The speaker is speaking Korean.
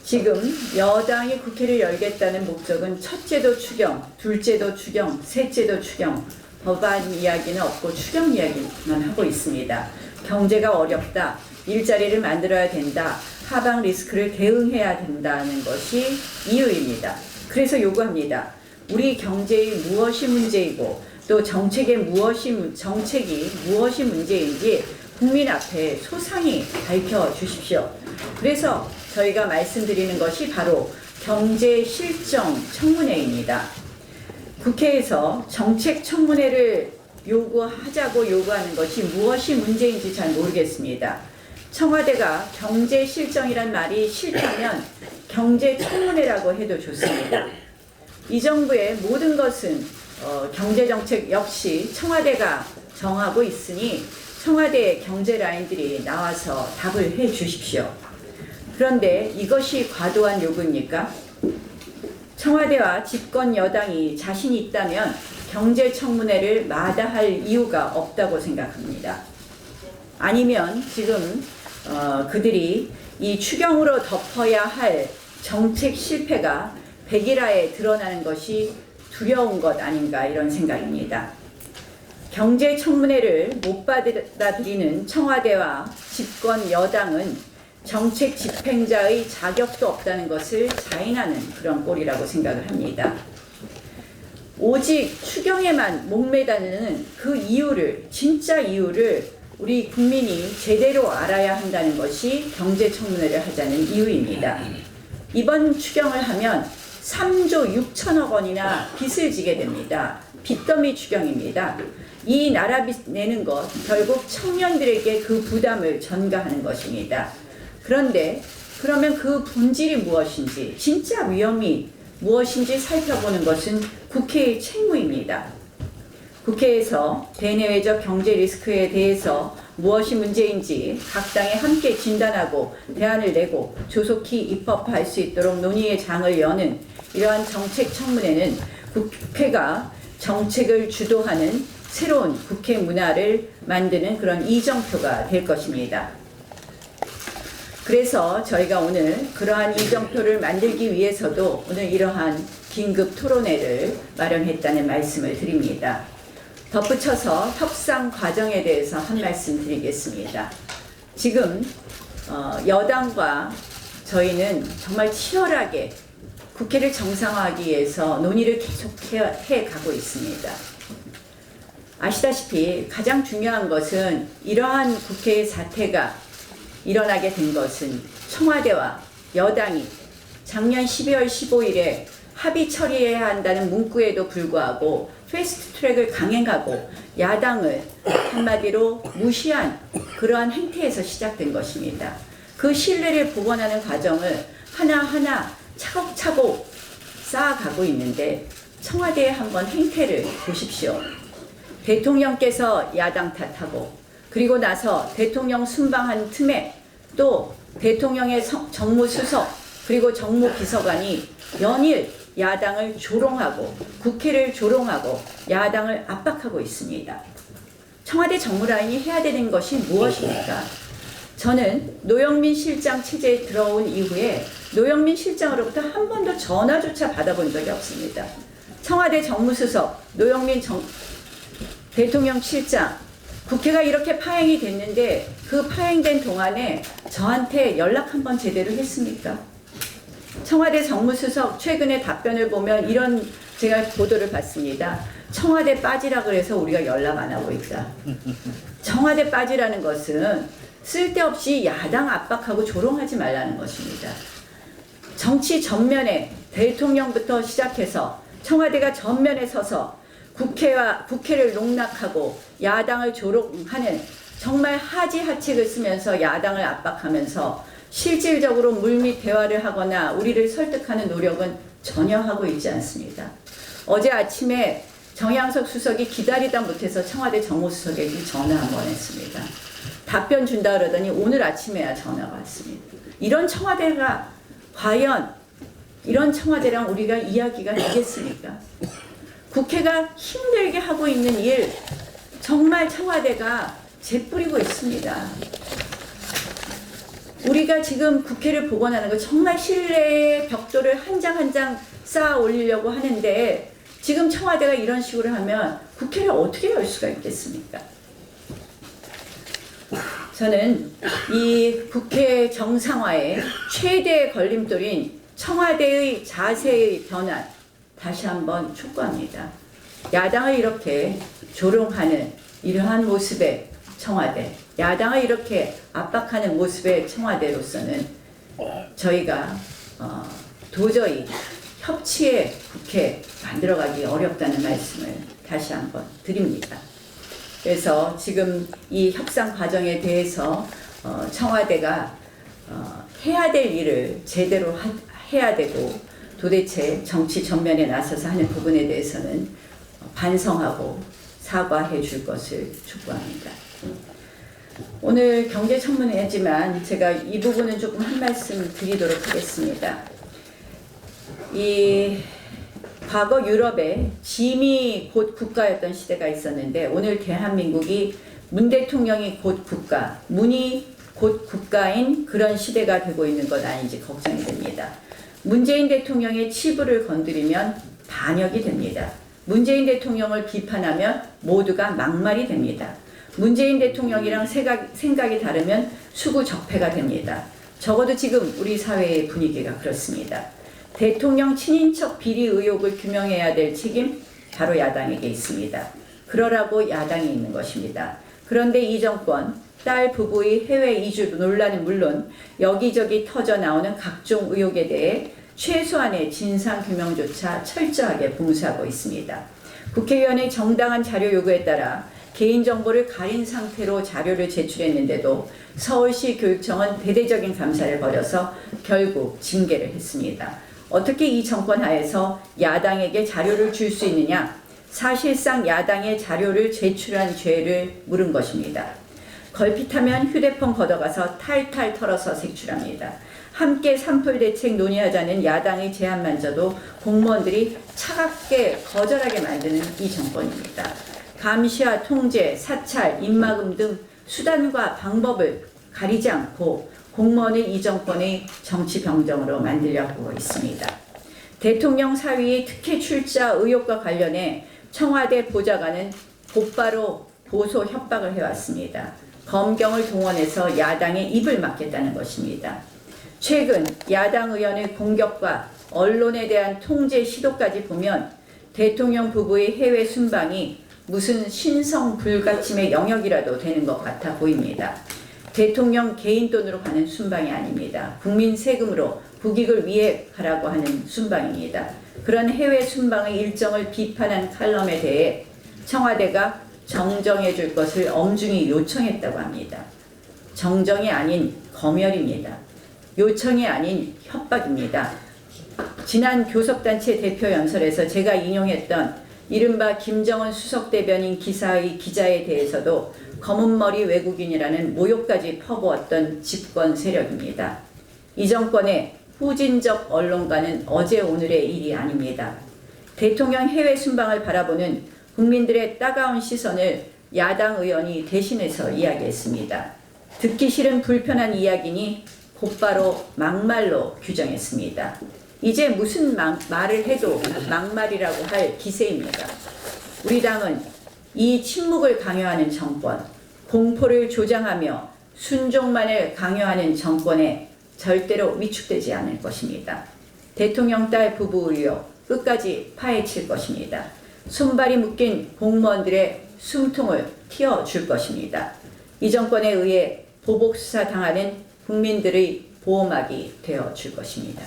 지금 여당이 국회를 열겠다는 목적은 첫째도 추경, 둘째도 추경, 셋째도 추경, 법안 이야기는 없고 추경 이야기만 하고 있습니다. 경제가 어렵다, 일자리를 만들어야 된다, 하방 리스크를 대응해야 된다는 것이 이유입니다. 그래서 요구합니다. 우리 경제의 무엇이 문제이고 또 정책이 무엇이 문제인지 국민 앞에 소상히 밝혀주십시오. 그래서 저희가 말씀드리는 것이 바로 경제실정 청문회입니다. 국회에서 정책 청문회를 요구하는 것이 무엇이 문제인지 잘 모르겠습니다. 청와대가 경제실정이란 말이 싫다면 경제청문회라고 해도 좋습니다. 이 정부의 모든 것은 경제정책 역시 청와대가 정하고 있으니 청와대 경제 라인들이 나와서 답을 해 주십시오. 그런데 이것이 과도한 요구입니까? 청와대와 집권 여당이 자신이 있다면 경제청문회를 마다할 이유가 없다고 생각합니다. 아니면 지금 그들이 이 추경으로 덮어야 할 정책 실패가 백일화에 드러나는 것이 두려운 것 아닌가 이런 생각입니다. 경제청문회를 못 받아들이는 청와대와 집권 여당은 정책 집행자의 자격도 없다는 것을 자인하는 그런 꼴이라고 생각을 합니다. 오직 추경에만 목매다는 그 이유를, 진짜 이유를 우리 국민이 제대로 알아야 한다는 것이 경제청문회를 하자는 이유입니다. 이번 추경을 하면 3조 6천억 원이나 빚을 지게 됩니다. 빚더미 추경입니다. 이 나라빚 내는 것 결국 청년들에게 그 부담을 전가하는 것입니다. 그런데 그러면 그 본질이 무엇인지, 진짜 위험이 무엇인지 살펴보는 것은 국회의 책무입니다. 국회에서 대내외적 경제 리스크에 대해서 무엇이 문제인지 각 당이 함께 진단하고 대안을 내고 조속히 입법할 수 있도록 논의의 장을 여는 이러한 정책 청문회는 국회가 정책을 주도하는 새로운 국회 문화를 만드는 그런 이정표가 될 것입니다. 그래서 저희가 오늘 그러한 이정표를 만들기 위해서도 오늘 이러한 긴급 토론회를 마련했다는 말씀을 드립니다. 덧붙여서 협상 과정에 대해서 한 말씀 드리겠습니다. 지금 여당과 저희는 정말 치열하게 국회를 정상화하기 위해서 논의를 계속해 가고 있습니다. 아시다시피 가장 중요한 것은 이러한 국회의 사태가 일어나게 된 것은 청와대와 여당이 작년 12월 15일에 합의 처리해야 한다는 문구에도 불구하고 패스트트랙을 강행하고 야당을 한마디로 무시한 그러한 행태에서 시작된 것입니다. 그 신뢰를 복원하는 과정을 하나하나 차곡차곡 쌓아가고 있는데 청와대의 한번 행태를 보십시오. 대통령께서 야당 탓하고 그리고 나서 대통령 순방한 틈에 또 대통령의 정무수석 그리고 정무비서관이 연일 야당을 조롱하고 국회를 조롱하고 야당을 압박하고 있습니다. 청와대 정무라인이 해야 되는 것이 무엇입니까? 저는 노영민 실장 체제에 들어온 이후에 노영민 실장으로부터 한 번도 전화조차 받아본 적이 없습니다. 청와대 정무수석, 노영민 대통령 실장, 국회가 이렇게 파행이 됐는데 그 파행된 동안에 저한테 연락 한 번 제대로 했습니까? 청와대 정무수석 최근에 답변을 보면 이런 제가 보도를 봤습니다. 청와대 빠지라 그래서 우리가 연락 안 하고 있다. 청와대 빠지라는 것은 쓸데없이 야당 압박하고 조롱하지 말라는 것입니다. 정치 전면에 대통령부터 시작해서 청와대가 전면에 서서 국회를 농락하고 야당을 조롱하는 정말 하지하책을 쓰면서 야당을 압박하면서 실질적으로 물밑 대화를 하거나 우리를 설득하는 노력은 전혀 하고 있지 않습니다. 어제 아침에 정양석 수석이 기다리다 못해서 청와대 정무수석에게 전화 한 번 했습니다. 답변 준다 그러더니 오늘 아침에야 전화가 왔습니다. 이런 청와대가 과연 이런 청와대랑 우리가 이야기가 되겠습니까? 국회가 힘들게 하고 있는 일 정말 청와대가 재뿌리고 있습니다. 우리가 지금 국회를 복원하는 거 정말 신뢰의 벽돌을 한 장 한 장 쌓아 올리려고 하는데 지금 청와대가 이런 식으로 하면 국회를 어떻게 열 수가 있겠습니까? 저는 이 국회 정상화의 최대의 걸림돌인 청와대의 자세의 변환 다시 한번 촉구합니다. 야당을 이렇게 조롱하는 이러한 모습의 청와대, 야당을 이렇게 압박하는 모습의 청와대로서는 저희가 도저히 협치의 국회 만들어가기 어렵다는 말씀을 다시 한번 드립니다. 그래서 지금 이 협상 과정에 대해서 청와대가 해야 될 일을 제대로 해야 되고 도대체 정치 전면에 나서서 하는 부분에 대해서는 반성하고 사과해 줄 것을 촉구합니다. 오늘 경제청문회지만 제가 이 부분은 조금 한 말씀 드리도록 하겠습니다. 이 과거 유럽에 짐이 곧 국가였던 시대가 있었는데 오늘 대한민국이 문 대통령이 곧 국가, 문이 곧 국가인 그런 시대가 되고 있는 것 아닌지 걱정이 됩니다. 문재인 대통령의 치부를 건드리면 반역이 됩니다. 문재인 대통령을 비판하면 모두가 막말이 됩니다. 문재인 대통령이랑 생각이 다르면 수구적패가 됩니다. 적어도 지금 우리 사회의 분위기가 그렇습니다. 대통령 친인척 비리 의혹을 규명해야 될 책임 바로 야당에게 있습니다. 그러라고 야당이 있는 것입니다. 그런데 이 정권 딸 부부의 해외 이주 논란은 물론 여기저기 터져 나오는 각종 의혹에 대해 최소한의 진상규명조차 철저하게 봉쇄하고 있습니다. 국회의원의 정당한 자료 요구에 따라 개인정보를 가린 상태로 자료를 제출했는데도 서울시 교육청은 대대적인 감사를 벌여서 결국 징계를 했습니다. 어떻게 이 정권 하에서 야당에게 자료를 줄 수 있느냐? 사실상 야당의 자료를 제출한 죄를 물은 것입니다. 걸핏하면 휴대폰 걷어가서 탈탈 털어서 색출합니다. 함께 산불 대책 논의하자는 야당의 제안만저도 공무원들이 차갑게 거절하게 만드는 이 정권입니다. 감시와 통제, 사찰, 입막음 등 수단과 방법을 가리지 않고 공무원을 이 정권의 정치 병정으로 만들려고 있습니다. 대통령 사위의 특혜 출자 의혹과 관련해 청와대 보좌관은 곧바로 보소 협박을 해왔습니다. 검경을 동원해서 야당의 입을 막겠다는 것입니다. 최근 야당 의원의 공격과 언론에 대한 통제 시도까지 보면 대통령 부부의 해외 순방이 무슨 신성 불가침의 영역이라도 되는 것 같아 보입니다. 대통령 개인 돈으로 가는 순방이 아닙니다. 국민 세금으로 국익을 위해 가라고 하는 순방입니다. 그런 해외 순방의 일정을 비판한 칼럼에 대해 청와대가 정정해 줄 것을 엄중히 요청했다고 합니다. 정정이 아닌 검열입니다. 요청이 아닌 협박입니다. 지난 교섭단체 대표 연설에서 제가 인용했던 이른바 김정은 수석대변인 기사의 기자에 대해서도 검은머리 외국인이라는 모욕까지 퍼부었던 집권 세력입니다. 이 정권의 후진적 언론가는 어제 오늘의 일이 아닙니다. 대통령 해외 순방을 바라보는 국민들의 따가운 시선을 야당 의원이 대신해서 이야기했습니다. 듣기 싫은 불편한 이야기니 곧바로 막말로 규정했습니다. 이제 무슨 말을 해도 막말이라고 할 기세입니다. 우리 당은 이 침묵을 강요하는 정권, 공포를 조장하며 순종만을 강요하는 정권에 절대로 위축되지 않을 것입니다. 대통령 딸 부부 의혹 끝까지 파헤칠 것입니다. 손발이 묶인 공무원들의 숨통을 틔워줄 것입니다. 이 정권에 의해 보복수사 당하는 국민들의 보호막이 되어줄 것입니다.